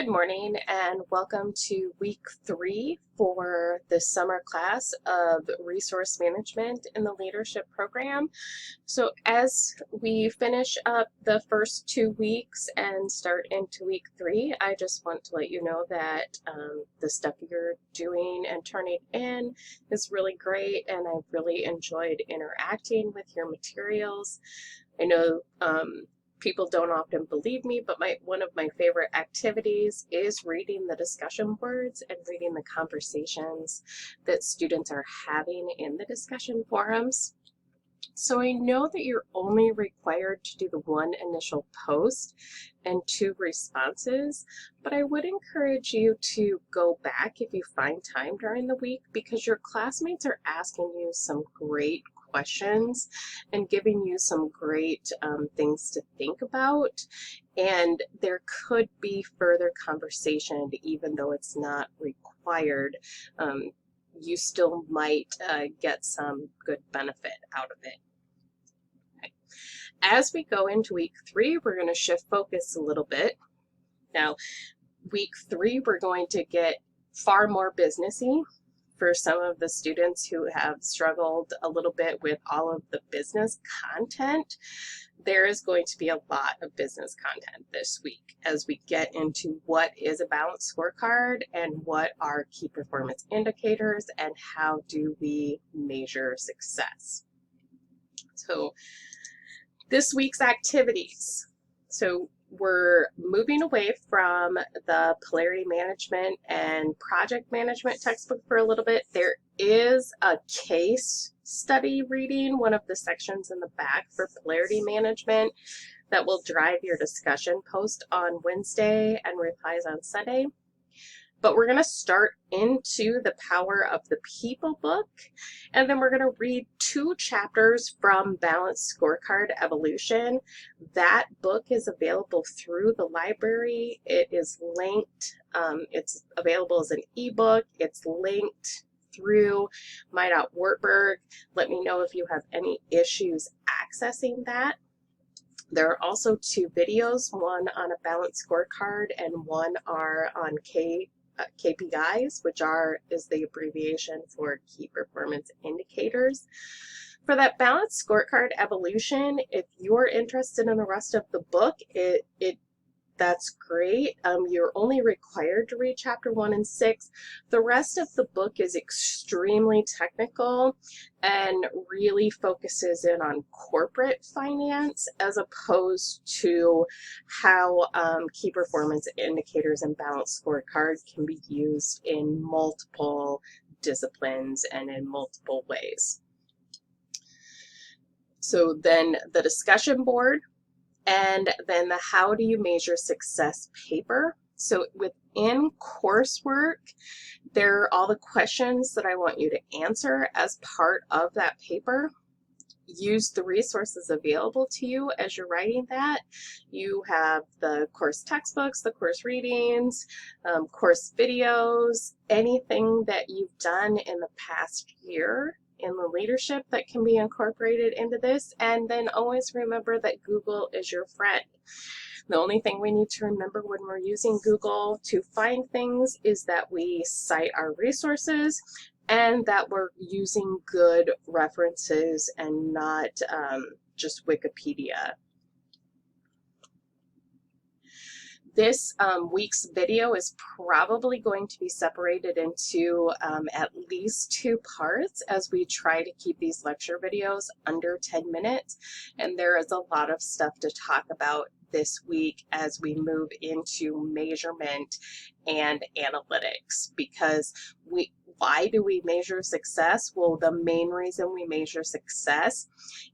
Good morning and welcome to week 3 for the summer class of resource management in the leadership program. So as we finish up the first 2 weeks and start into week 3, I just want to let you know that the stuff you're doing and turning in is really great, and I've really enjoyed interacting with your materials. I know people don't often believe me, but one of my favorite activities is reading the discussion boards and reading the conversations that students are having in the discussion forums. So I know that you're only required to do the one initial post and 2 responses, but I would encourage you to go back if you find time during the week, because your classmates are asking you some great questions and giving you some great things to think about, and there could be further conversation even though it's not required. You still might get some good benefit out of it. Okay. As we go into week 3, we're going to shift focus a little bit. Now, week 3, we're going to get far more businessy for some of the students who have struggled a little bit with all of the business content. There is going to be a lot of business content this week as we get into what is a balanced scorecard and what are key performance indicators and how do we measure success. So this week's activities. So we're moving away from the polarity management and project management textbook for a little bit. There is a case study reading, one of the sections in the back for polarity management, that will drive your discussion post on Wednesday and replies on Sunday. But we're going to start into the Power of the People book, and then we're going to read 2 chapters from Balanced Scorecard Evolution. That book is available through the library. It is linked. It's available as an ebook. It's linked through my.Wartburg. Let me know if you have any issues accessing that. There are also 2 videos, one on a balanced scorecard and one are on KPIs, which is the abbreviation for key performance indicators. For that balanced scorecard evolution, if you're interested in the rest of the book, that's great. You're only required to read chapter 1 and 6. The rest of the book is extremely technical and really focuses in on corporate finance as opposed to how key performance indicators and balanced scorecard can be used in multiple disciplines and in multiple ways. So then the discussion board, and then the How Do You Measure Success paper. So within coursework, there are all the questions that I want you to answer as part of that paper. Use the resources available to you as you're writing that. You have the course textbooks, the course readings, course videos, anything that you've done in the past year in the leadership that can be incorporated into this. And then always remember that Google is your friend. The only thing we need to remember when we're using Google to find things is that we cite our resources and that we're using good references and not just Wikipedia. This week's video is probably going to be separated into at least 2 parts as we try to keep these lecture videos under 10 minutes. And there is a lot of stuff to talk about this week as we move into measurement and analytics, because why do we measure success? Well, the main reason we measure success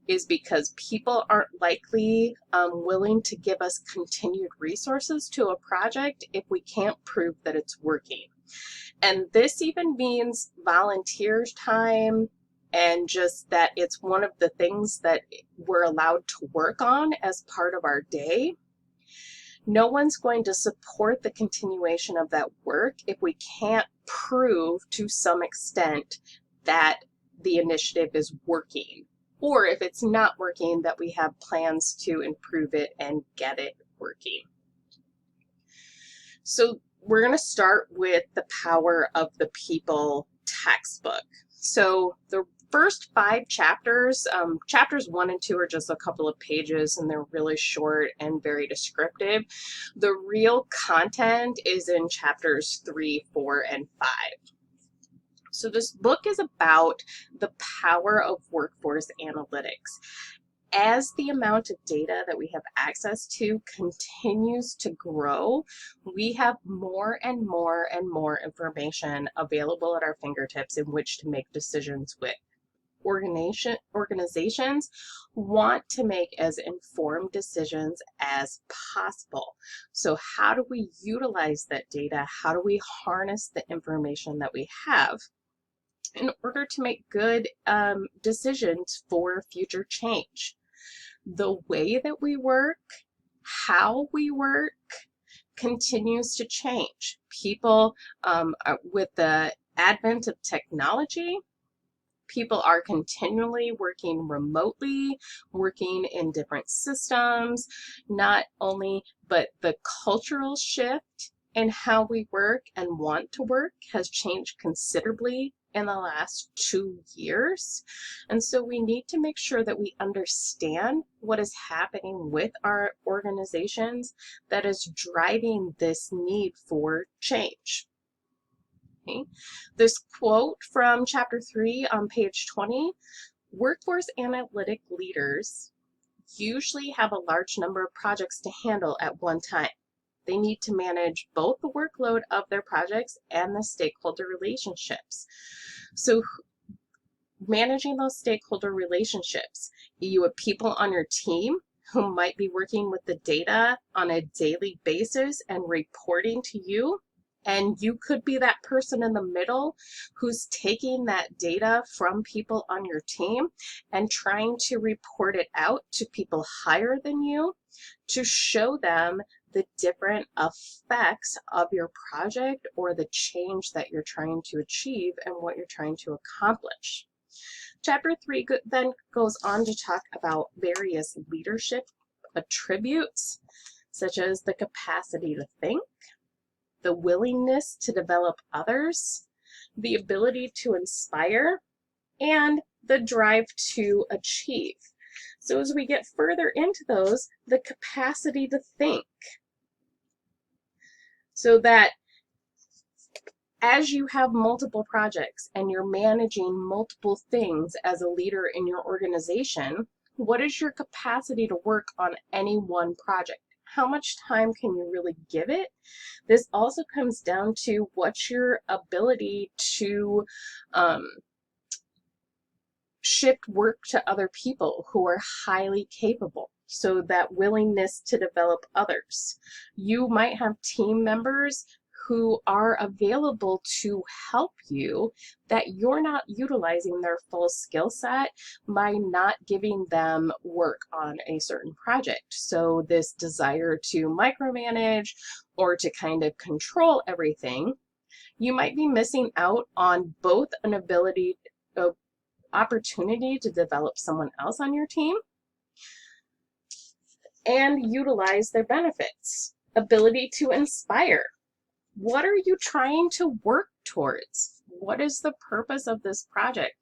is because people aren't likely willing to give us continued resources to a project if we can't prove that it's working. And this even means volunteer time, and just that it's one of the things that we're allowed to work on as part of our day. No one's going to support the continuation of that work if we can't prove to some extent that the initiative is working, or if it's not working, that we have plans to improve it and get it working. So we're going to start with the power of the people textbook. So the first 5 chapters, chapters 1 and 2 are just a couple of pages and they're really short and very descriptive. The real content is in chapters 3, 4, and 5. So this book is about the power of workforce analytics. As the amount of data that we have access to continues to grow, we have more and more and more information available at our fingertips in which to make decisions with. Organizations want to make as informed decisions as possible. So how do we utilize that data? How do we harness the information that we have in order to make good decisions for future change? The way that we work, how we work, continues to change. People, with the advent of technology, people are continually working remotely, working in different systems, not only, but the cultural shift in how we work and want to work has changed considerably in the last 2 years. And so we need to make sure that we understand what is happening with our organizations that is driving this need for change. Okay. This quote from chapter 3 on page 20, workforce analytic leaders usually have a large number of projects to handle at one time. They need to manage both the workload of their projects and the stakeholder relationships. So managing those stakeholder relationships, you have people on your team who might be working with the data on a daily basis and reporting to you. And you could be that person in the middle who's taking that data from people on your team and trying to report it out to people higher than you to show them the different effects of your project or the change that you're trying to achieve and what you're trying to accomplish. Chapter 3 then goes on to talk about various leadership attributes, such as the capacity to think, the willingness to develop others, the ability to inspire, and the drive to achieve. So as we get further into those, the capacity to think. So that as you have multiple projects and you're managing multiple things as a leader in your organization, what is your capacity to work on any one project? How much time can you really give it? This also comes down to what's your ability to shift work to other people who are highly capable. So that willingness to develop others. You might have team members who are available to help you that you're not utilizing their full skill set by not giving them work on a certain project. So this desire to micromanage or to kind of control everything, you might be missing out on both an ability, opportunity to develop someone else on your team and utilize their benefits. Ability to inspire. What are you trying to work towards? What is the purpose of this project?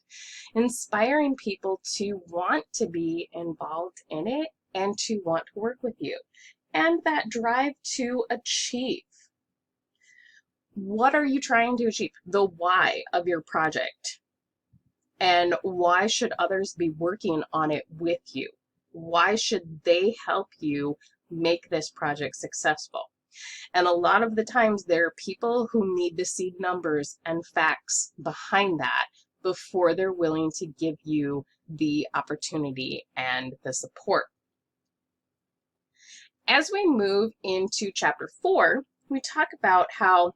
Inspiring people to want to be involved in it and to want to work with you. And that drive to achieve. What are you trying to achieve? The why of your project. And why should others be working on it with you? Why should they help you make this project successful? And a lot of the times there are people who need to see numbers and facts behind that before they're willing to give you the opportunity and the support. As we move into chapter 4, we talk about how,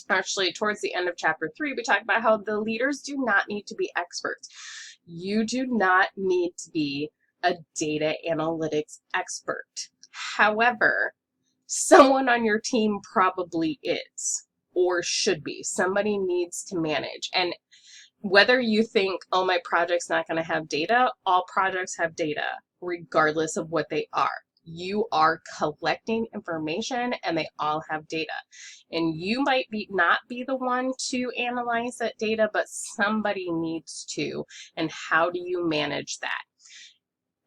actually towards the end of chapter 3, we talk about how the leaders do not need to be experts. You do not need to be a data analytics expert. However, someone on your team probably is or should be. Somebody needs to manage. And whether you think, oh, my project's not going to have data, all projects have data, regardless of what they are. You are collecting information and they all have data. And you might not be the one to analyze that data, but somebody needs to. And how do you manage that?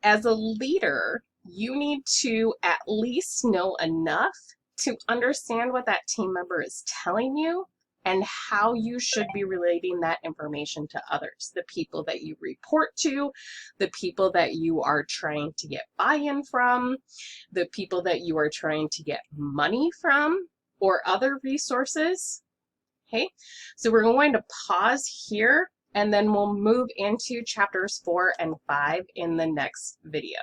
As a leader, you need to at least know enough to understand what that team member is telling you and how you should be relating that information to others, the people that you report to, the people that you are trying to get buy-in from, the people that you are trying to get money from, or other resources. Okay, so we're going to pause here and then we'll move into chapters 4 and 5 in the next video.